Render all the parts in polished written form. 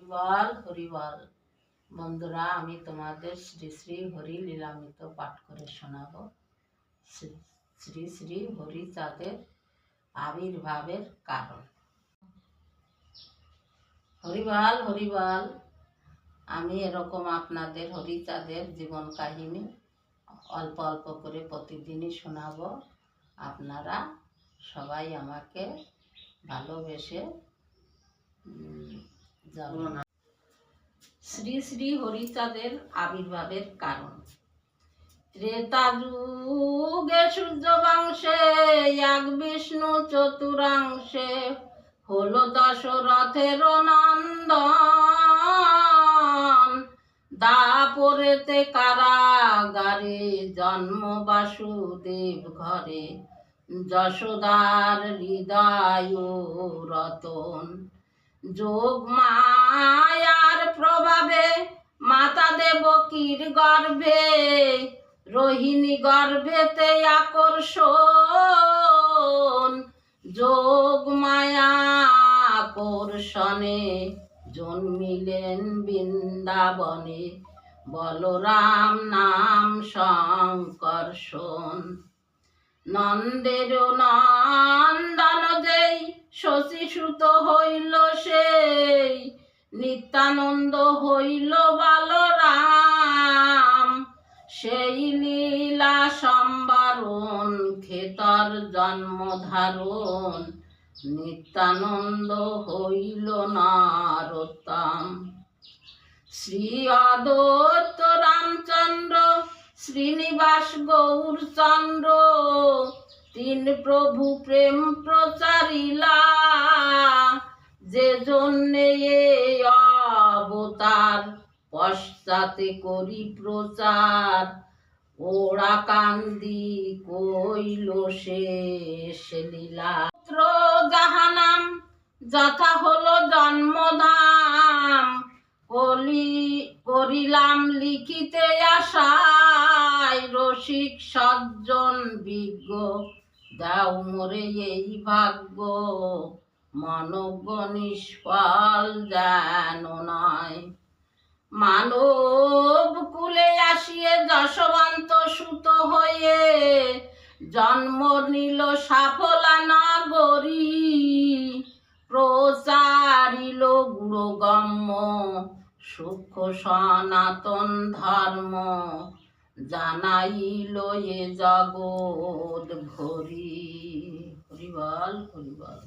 হরিবল হরিবল। বন্ধুরা, আমি তোমাদের শ্রী শ্রী হরি লীলামৃত পাঠ করে শোনাব। শ্রী শ্রী হরিচাঁদের আবির্ভাবের কারণ। হরিবল হরিবল। আমি এরকম আপনাদের হরিচাঁদের জীবন কাহিনী অল্প অল্প করে প্রতিদিনই শোনাবো। আপনারা সবাই আমাকে ভালোবেসে যাবেন। শ্রী শ্রী হরিচাঁদের আবির্ভাবের কারণ। ত্রেতা যুগে সূর্য বংশে এক বিষ্ণু চতুরাংশে হলো দশরথের নন্দন। দাপরেতে কারাগারে জন্ম বাসুদেব ঘরে যশোদার হৃদয় রতন। যোগ মায়ার প্রভাবে মাতা দেবকীর গর্ভে রোহিণী গর্ভেতে আকর্ষণ। যোগ মায়া আকর্ষণে জন্মিলেন বৃন্দাবনে বলরাম নাম সংকর্ষণ। নন্দের নন্দন যেই শশীসুত হইল সেই নিত্যানন্দ হইল বলরাম। সেই লীলা সম্বরণ খেতর জন্ম ধারণ নিত্যানন্দ হইল নরোত্তম। শ্রী অদ্বৈত রামচন্দ্র শ্রীনিবাস গৌরচন্দ্র তিন প্রভু প্রেম প্রচারিলা। যে জন্যে এই অবতার পশ্চাতে করি প্রচার ওরা কান্দি কইল শেষ লীলা। জাহানাম যথা হলো জন্মধাম করিলাম লিখিতে আশায়। রসিক সজ্জন বিজ্ঞ দাও মোরে এই ভাগ্য মনজ্ঞ নিষ্ফল যেন নয়। মানব কুলে আসিয়ে যশবন্ত সুত হয়ে জন্ম নিল সাফলা নগরী। প্রচারিল গুরুগম্য সূক্ষ্ম সনাতন ধর্ম জানাইল এ জগৎ ঘরি। হরিবল হরিবল।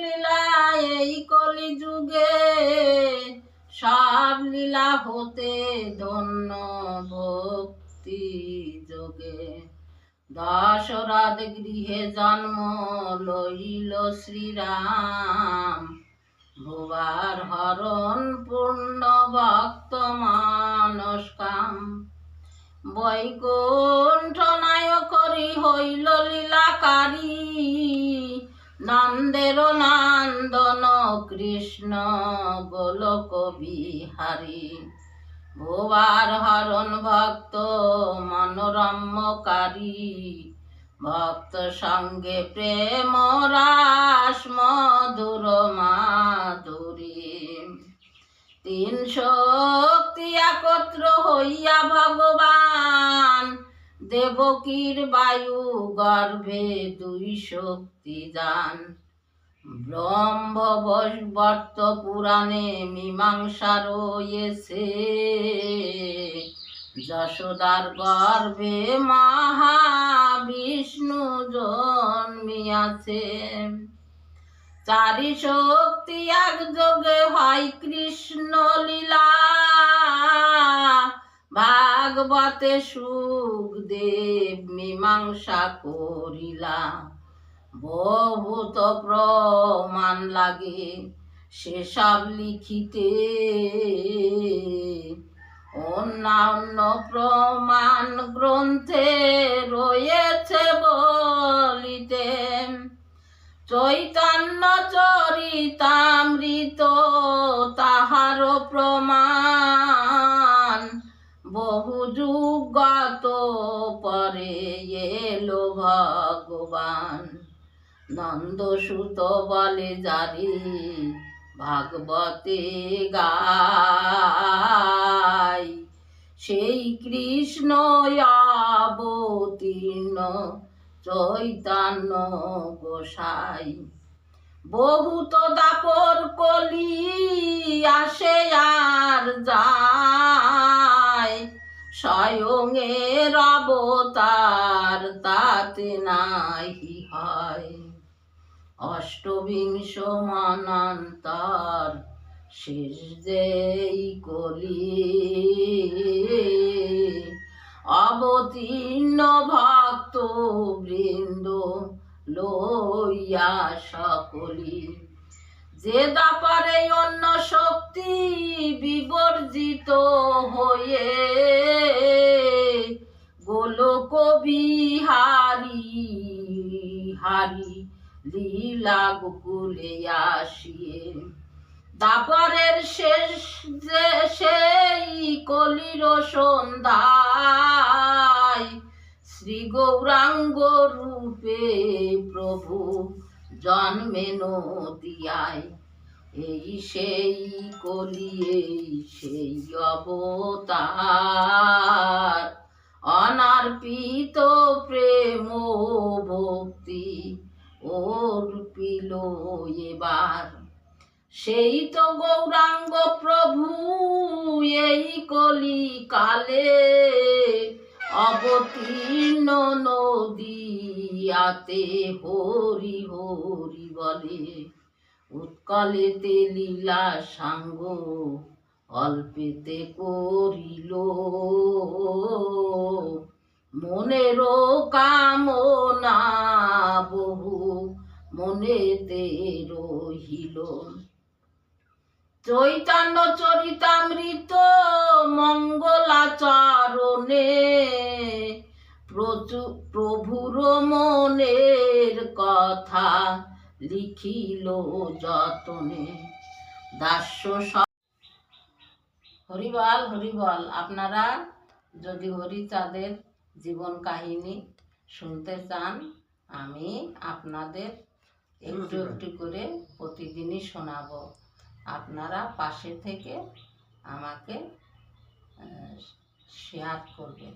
লীলা এই কলি যুগে সব লীলা হতে ধন্য ভক্তি যোগে। দশরথ গৃহে জন্ম লইল শ্রীরাম ভুবার হরণ পূর্ণ ভক্ত মানসকাম। বৈকুণ্ঠ নায়করি হইল লীলাকারী নন্দের নন্দন কৃষ্ণ গোলক বিহারী। ভুবার হরণ ভক্ত মনোরম্যকারী ভক্ত সঙ্গে প্রেম রাস মধুর মাধুরী। তিন শক্তি একত্র হইয়া ভগবান দেবকীর বায়ু গর্ভে দুই শক্তি যান। ব্রহ্মবৈবর্ত পুরাণে মীমাংসা রয়েছে যশোদার গর্ভে মহাবিষ্ণু জন্মিয়াছে। চারি শক্তি একযোগে হয় কৃষ্ণ লীলা ভাগবতে সুখদেব মীমাংসা করিলা। বহুত প্রমাণ লাগে সেসব লিখিতে অন্যান্য প্রমাণ গ্রন্থে রয়েছে বলিতে। চৈতন্য চরিতামৃত তাহার প্রমাণ বহু যুগত পরে এলো ভগবান। নন্দসুত বলে যারে ভাগবতে গাই। সেই কৃষ্ণ অবতীর্ণ চৈতন্য গোসাই। বহুত দাপর কলি আসে আর যায়, স্বয়ং এর অবতার তাতে নাহি হয়। অষ্টবিংশ মনান্তর শেষ যেই কলি, অবতীর্ণ ভক্ত বৃন্দ লইয়া সকলি। যে দাপারে অন্য শক্তি বিবর্জিত হয়ে, গোলক বিহারি হারি লীলা গোকুলে আসিয়ে। দাপরের শেষ যে সেই কলির সন্ধ্যায়, শ্রী গৌরাঙ্গ রূপে প্রভু জন্মে নদিয়ায়। এই সেই কলি, এই সেই অবতার, অনার্পিত প্রেম ভক্তি অর্পিল এবার। সেই তো গৌরাঙ্গ প্রভু এই কলি কালে, অবতীর্ণ নদিয়াতে হরি হরি বলে। উৎকলেতে লীলা সাঙ্গ অল্পেতে করিল, মনেরও কামনা বহু মনেতে রহিল। চৈতন্য চরিতামৃত মঙ্গলাচরণে, প্রভুর মনের কথা লিখিল যতনে। দাস্য হরিবল হরিবল। আপনারা যদি হরিচাঁদের জীবন কাহিনী শুনতে চান, আমি আপনাদের একটু একটু করে প্রতিদিনই শোনাবো। আপনারা পাশে থেকে আমাকে শেয়ার করবেন।